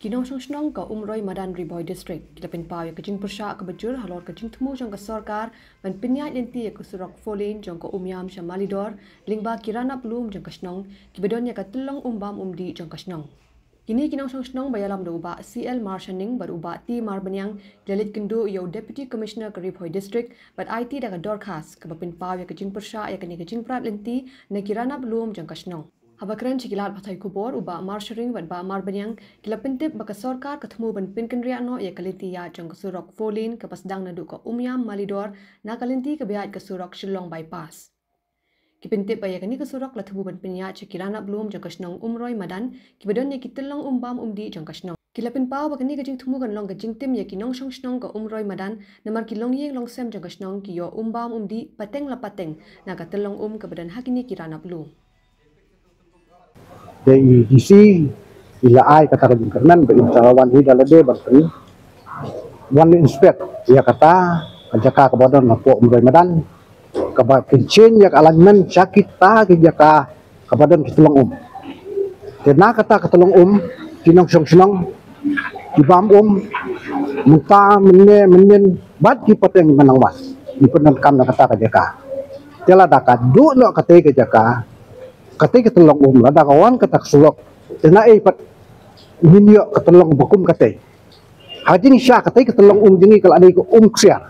Kinong Shnong ka umroy Madan Riboy District. Kita pinpaw ya kajing persya ka bajur halor kajing temu jang ka sarkar ban pinyat lenti ya kusurok folin jang ka umyam sya malidor lingba kirana pelum jang ka Shnong kibedon ya ka telong umbam umdi jang ka Shnong. Kini Kinong Shnong bayalam do uba CL Marshaning bar uba T Marbanyang lelit kendu yo Deputy Commissioner ka Riboy District bat IT da ka dorkas ka pinpaw ya kajing persya ya kani kajing prat lenti na kirana pelum jang ka Shnong. Habakran cikilat patai kubor uba marsharing ban ba marbanyang kila pentip baka sarkar ketemu ban pinken riano ya kaliti ya jang kesurok folin ke pasdang nadu ka umyam malidor na kalinti ke biat kesurok Shillong bypass. Ki pentip ya kani kesurok la temu ban pinya cikirana belum jang kasnong umroy Madan ki bedon ya kitelong umbam umdi jang kasnong. Kila pinpau bakani kajing temu kan long kajing tim ya kinong shnong ka umroy Madan namar kilong yeng long sem jang kasnong ki yo umbam umdi pateng la pateng na katelong ke badan hakini kirana belum. Dari isi ila ai kata kajing kernan berincawan hi dalade berperi wan inspect ia kata jaka kebodon napok umroy Madan kaba kincin yak alignment sakita ki jaka kebodon kitulong tena kata kitulong kinong song kibam muta men bat ki pateng manang mas dipenan kam kata jaka tela daka du no kate ke jaka kate ketolong lada kawan kata sulok tena pat minyo ketolong bakum kate hajing sya kate ketolong jengi kalau ada ko sia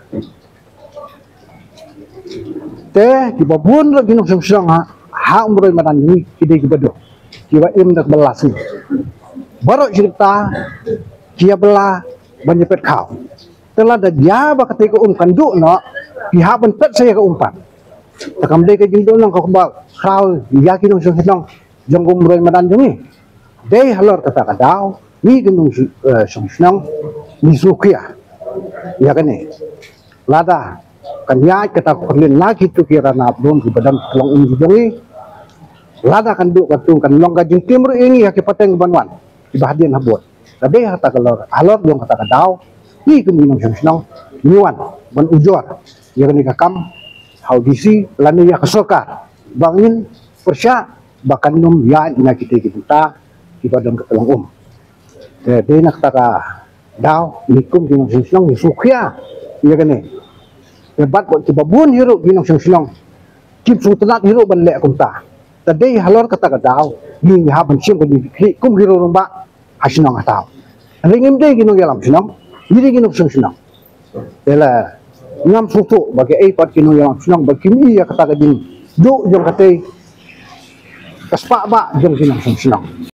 te kibabun la ginong song ha umroy Madan ni kide kibado kiwa dak belasi baru cerita kia bela banyepet kau telah ada dia ba kate ko kandu no pihak bentet saya ke umpan takam de ke jindo nang ko ba kau yakin song jong umroy Madan jungi dei halor kata kadau ni ginung song ni sukia ya kene lada kanya kata perlin lagi tu kira na belum di badan tolong jongi lada kan duk katung kan long gajing timur ini ya ki pateng banwan di bahadian habot tadi kata kalor halor dong kata kadau ni ginung song niwan ban ujor ya kene kakam audisi lani ya kesoka bangin persya bahkan num ya ina kita di badan ketolong jadi nak taka dau nikum ginung song ni sukia ya kene hebat buat kibabun hirup ginong song kim sutenat hirup ban lek kunta tadi halor kata kadau ni ha ban sim ko di kum hirup rumba hasinong atau ringim de ginong yalam sinong ni ginong song ela ngam sutu bagi pat ginong yalam sinong bagi mi ya kata kadin do jong kate kaspa ba jong ginong song